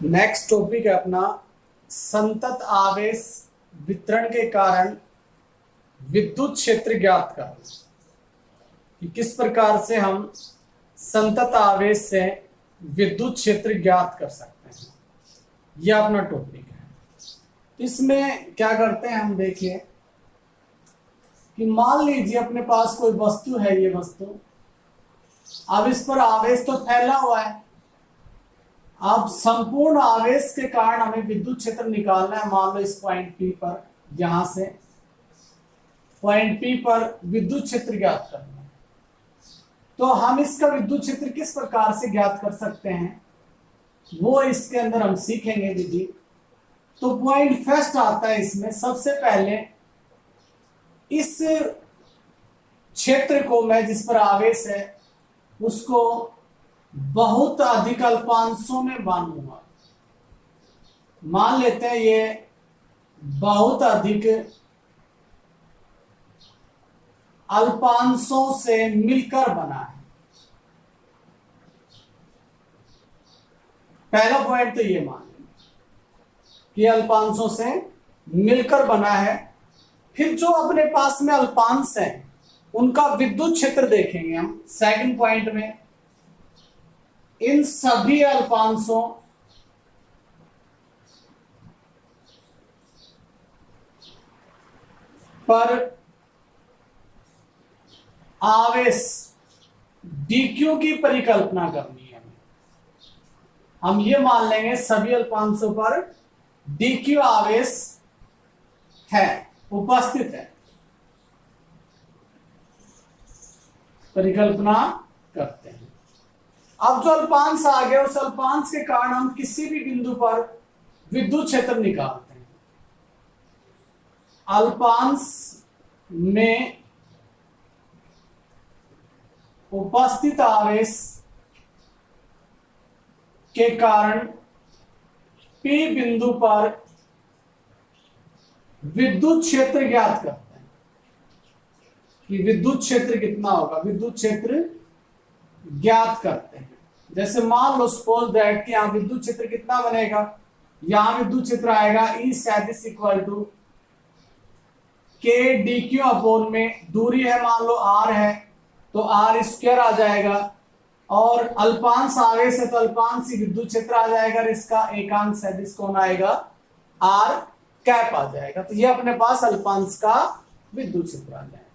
Next topic है अपना संतत आवेश वितरण के कारण विद्युत क्षेत्र ज्ञात करना। कि किस प्रकार से हम संतत आवेश से विद्युत क्षेत्र ज्ञात कर सकते हैं, यह अपना टॉपिक है। इसमें क्या करते हैं हम, देखिए कि मान लीजिए अपने पास कोई वस्तु है, ये वस्तु, अब इस पर आवेश तो फैला हुआ है। अब संपूर्ण आवेश के कारण हमें विद्युत क्षेत्र निकालना है। मान लो इस पॉइंट पी पर, यहां से पॉइंट पी पर विद्युत क्षेत्र ज्ञात करना है। तो हम इसका विद्युत क्षेत्र किस प्रकार से ज्ञात कर सकते हैं, वो इसके अंदर हम सीखेंगे विधि। तो पॉइंट फर्स्ट आता है इसमें, सबसे पहले इस क्षेत्र को मैं, जिस पर आवेश है, उसको बहुत अधिक अल्पांशों में बांधूंगा। मान लेते हैं ये बहुत अधिक अल्पांशों से मिलकर बना है। पहला पॉइंट तो ये मान लेंगे कि अल्पांशों से मिलकर बना है। फिर जो अपने पास में अल्पांश है उनका विद्युत क्षेत्र देखेंगे हम सेकंड पॉइंट में। इन सभी अल्पांशों पर आवेश dq की परिकल्पना करनी है। हम ये मान लेंगे सभी अल्पांशों पर dq आवेश है, उपस्थित है, परिकल्पना करते हैं। अब जो अल्पांश आ गया, उस अल्पांश के कारण हम किसी भी बिंदु पर विद्युत क्षेत्र निकालते हैं। अल्पांश में उपस्थित आवेश के कारण P बिंदु पर विद्युत क्षेत्र ज्ञात करते हैं कि विद्युत क्षेत्र कितना होगा, विद्युत क्षेत्र ज्ञात करते हैं। जैसे मान लो सपोज दैट कि यहां विद्युत क्षेत्र कितना बनेगा, यहां विद्युत क्षेत्र आएगा E सैदिश equal to K dq upon में, दूरी है मान लो R है तो R स्क्वायर आ जाएगा, और अल्पांश आवेश है तो अल्पांश ही विद्युत क्षेत्र आ जाएगा, और इसका एकांक सदिश कौन आएगा, R कैप आ जाएगा। तो ये अपने पास अल्पांश का विद्युत क्षेत्र आ जाएगा।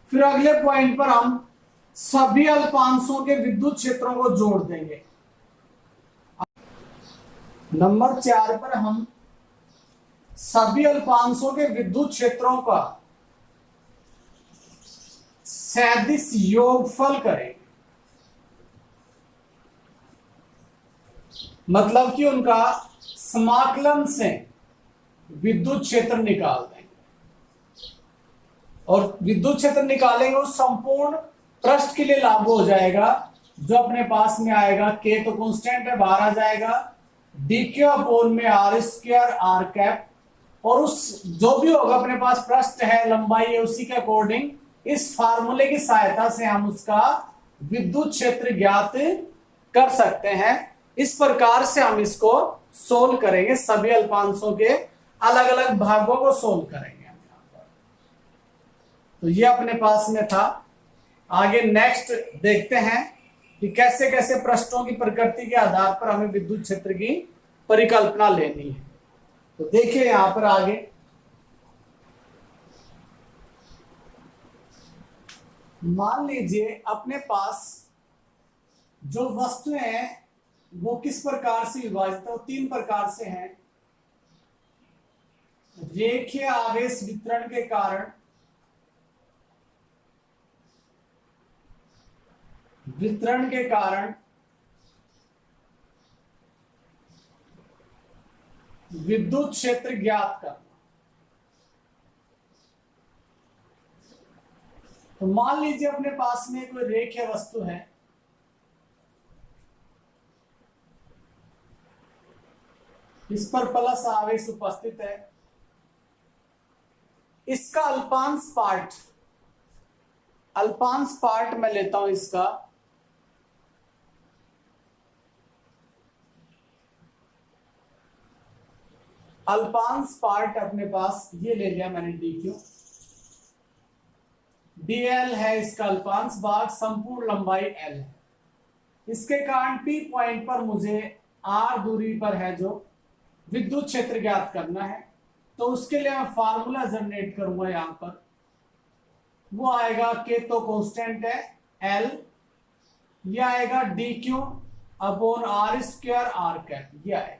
फिर अगले पॉइंट पर हम सभी अल्पांशों के विद्युत क्षेत्रों को जोड़ देंगे। नंबर 4 पर हम सभी अल्पांशों के विद्युत क्षेत्रों का सदिश योगफल करेंगे, मतलब कि उनका समाकलन से विद्युत क्षेत्र निकाल देंगे। और विद्युत क्षेत्र निकालेंगे उस संपूर्ण पृष्ठ के लिए लागू हो जाएगा जो अपने पास में आएगा, K तो कांस्टेंट है, बाहर आ जाएगा, dq अपॉन में R स्क्वायर R कैप, और उस जो भी होगा अपने पास पृष्ठ है, लंबाई है, उसी के अकॉर्डिंग इस फार्मूले की सहायता से हम उसका विद्युत क्षेत्र ज्ञात कर सकते हैं। इस प्रकार से हम इसको सोल्व करेंगे, सभी अल्पांशों के अलग अलग भागों को सोल्व करेंगे। तो ये अपने पास में था। आगे नेक्स्ट देखते हैं कि कैसे कैसे पृष्ठों की प्रकृति के आधार पर हमें विद्युत क्षेत्र की परिकल्पना लेनी है। तो देखिए यहां पर आगे, मान लीजिए अपने पास जो वस्तुएं हैं वो किस प्रकार से विभाजित है, वो 3 प्रकार से हैं। रेखीय आवेश वितरण के कारण विद्युत क्षेत्र ज्ञात करना। तो मान लीजिए अपने पास में कोई रेखीय वस्तु है, इस पर प्लस आवेश उपस्थित है, इसका अल्पांश पार्ट मैं लेता हूं, इसका अल्पांश पार्ट अपने पास ये ले लिया मैंने डी क्यू, dl है इसका अल्पांश भाग, संपूर्ण लंबाई l है। इसके कारण P पॉइंट पर मुझे r दूरी पर है जो विद्युत क्षेत्र ज्ञात करना है, तो उसके लिए मैं फार्मूला जनरेट करूंगा यहां पर। वो आएगा k तो कांस्टेंट है l, ये आएगा D Q upon R square R cap, ये आएगा।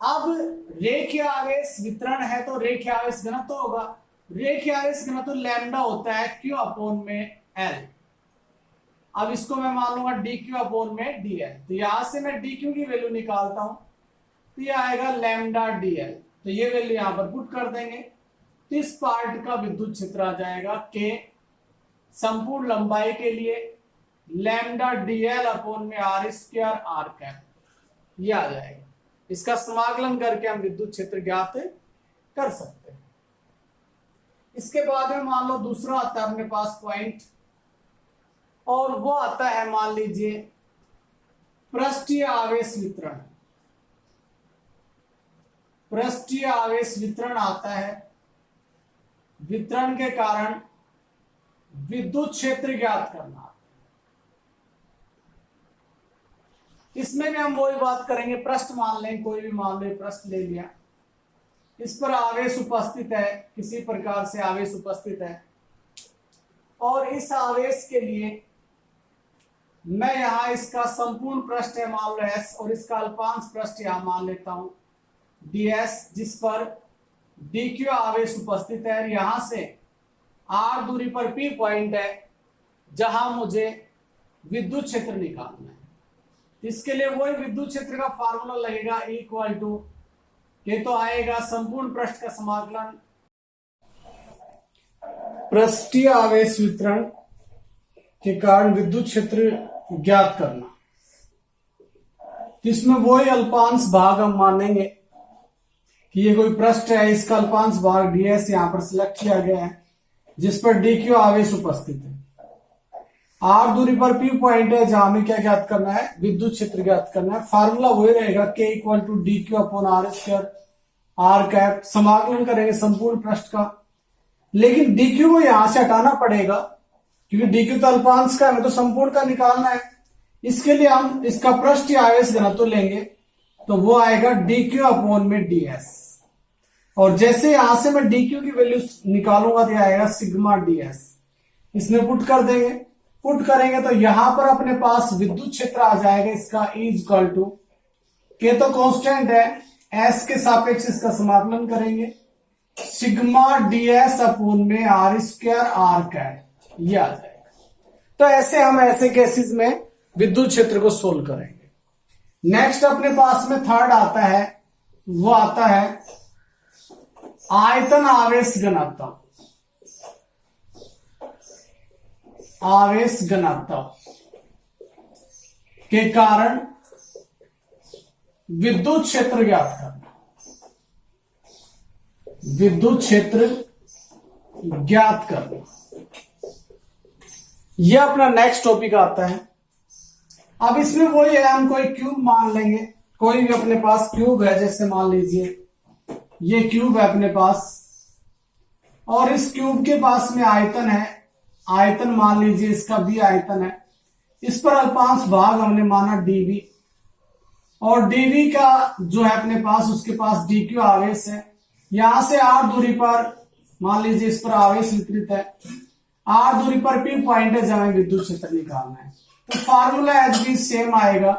अब रेखीय आवेश वितरण है तो रेखीय आवेश घनत्व होगा, रेखीय आवेश घनत्व लैम्डा होता है क्यू अपॉन में एल। अब इसको मैं मान लूंगा डी क्यू अपॉन में डी एल, तो यहां से मैं डी क्यू की वैल्यू निकालता हूं, तो ये आएगा लैम्डा डी एल, तो ये वैल्यू यहां पर पुट कर देंगे, तो इस पार्ट का विद्युत क्षेत्र आ जाएगा के संपूर्ण लंबाई के लिए लैम्डा डी एल अपॉन में आर स्क्वायर आर कैप, ये आ जाएगा। इसका समाकलन करके हम विद्युत क्षेत्र ज्ञात कर सकते हैं। इसके बाद में मान लो दूसरा आता है अपने पास पॉइंट, और वो आता है मान लीजिए पृष्ठीय आवेश वितरण। पृष्ठीय आवेश वितरण आता है, वितरण के कारण विद्युत क्षेत्र ज्ञात करना। इसमें भी हम वही बात करेंगे, पृष्ठ मान लें, कोई भी मान लो पृष्ठ ले लिया, इस पर आवेश उपस्थित है, किसी प्रकार से आवेश उपस्थित है, और इस आवेश के लिए मैं यहां इसका संपूर्ण पृष्ठ है मान लो एस, और इसका अल्पांश पृष्ठ यहां मान लेता हूं ds, जिस पर dq आवेश उपस्थित है। यहां से r दूरी पर p पॉइंट है जहां मुझे विद्युत क्षेत्र निकालना है। इसके लिए वही विद्युत क्षेत्र का फार्मूला लगेगा, इक्वल टू ये तो आएगा संपूर्ण पृष्ठ का समाकलन पृष्ठीय आवेश वितरण के कारण विद्युत क्षेत्र ज्ञात करना। इसमें वही अल्पांश भाग हम मानेंगे कि ये कोई पृष्ठ है, इसका अल्पांश भाग ds यहां पर सिलेक्ट किया गया है, जिस पर dq आवेश उपस्थित है। r दूरी पर p पॉइंट है जहां हमें क्या ज्ञात करना है, विद्युत क्षेत्र ज्ञात करना है। फार्मूला वही रहेगा k equal to D Q upon R square R cap, समाकलन करेंगे संपूर्ण पृष्ठ का, लेकिन डी क्यू को यहां से हटाना पड़ेगा क्योंकि डी क्यू तो अल्पांश का, हमें तो संपूर्ण का निकालना है। इसके लिए हम इसका पृष्ठीय आवेश घनत्व लेंगे, तो वो आएगा डी क्यू अपॉन में डी एस, और जैसे यहां से मैं डी क्यू की वैल्यू निकालूंगा तो आएगा सिग्मा डी एस, इसमें पुट कर देंगे। पुट करेंगे तो यहां पर अपने पास विद्युत क्षेत्र आ जाएगा, इसका E इक्वल टू के तो कांस्टेंट है, एस के सापेक्ष इसका समाकलन करेंगे, सिग्मा डीएस अपॉन में आर स्क्वायर आर कैप, ये आ जाएगा। तो ऐसे हम ऐसे केसेस में विद्युत क्षेत्र को सोल्व करेंगे। नेक्स्ट अपने पास में थर्ड आता है, वो आता है आयतन आवेश घनत्व। आवेश घनत्व के कारण विद्युत क्षेत्र ज्ञात करना। विद्युत क्षेत्र ज्ञात करना, यह अपना नेक्स्ट टॉपिक आता है। अब इसमें वही है, हम कोई क्यूब मान लेंगे, कोई भी अपने पास क्यूब है, जैसे मान लीजिए ये क्यूब है अपने पास, और इस क्यूब के पास में आयतन है, आयतन मान लीजिए इसका भी आयतन है, इस पर अल्पांश भाग हमने माना dv, और dv का जो है अपने पास, उसके पास dq आवेश है। यहां से r दूरी पर मान लीजिए इस पर आवेश वितरित है, r दूरी पर p पॉइंट है जहां विद्युत क्षेत्र निकालना है। तो फार्मूला एच भी सेम आएगा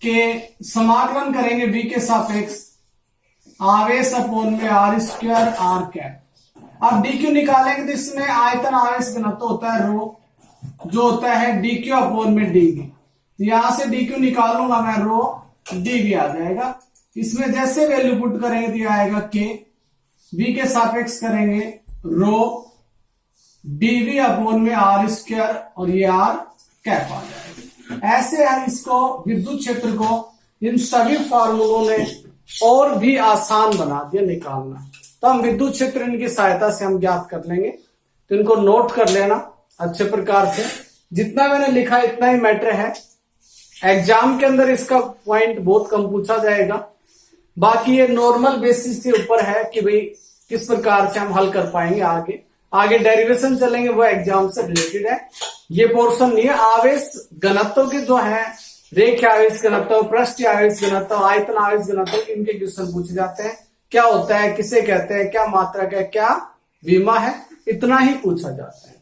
कि समाकलन करेंगे v के सापेक्ष आवेश अपॉन में आर स्क्वायर आर कैप। अब dq निकालेंगे तो इसमें आयतन आवेश घनत्व होता है रो, जो होता है dq अपॉन में dv। तो यहां से dq निकालूंगा मैं, रो dv आ जाएगा। इसमें जैसे वैल्यू पुट करेंगे तो यह आएगा k, v के सापेक्ष करेंगे रो dv अपॉन में आर स्क्वायर, और ये आर कैप आ जाएगा। ऐसे हम इसको विद्युत क्षेत्र को इन सभी फार्मूलों ने और भी आसान बना दिया निकालना। तो हम विद्युत क्षेत्र इनकी सहायता से हम ज्ञात कर लेंगे, तो इनको नोट कर लेना अच्छे प्रकार से। जितना मैंने लिखा इतना ही मैटर है, एग्जाम के अंदर इसका पॉइंट बहुत कम पूछा जाएगा, बाकी ये नॉर्मल बेसिस के ऊपर है कि भाई किस प्रकार से हम हल कर पाएंगे। आगे डेरिवेशन चलेंगे, वो एग्जाम से रिलेटेड है, ये पोर्शन नहीं है। आवेश घनत्व के जो है, रेखीय आवेश घनत्व, पृष्ठीय आवेश घनत्व, आयतन आवेश घनत्व, इनके क्वेश्चन पूछे जाते हैं। क्या होता है, किसे कहते हैं, क्या मात्रक है, क्या विमा है, इतना ही पूछा जाता है।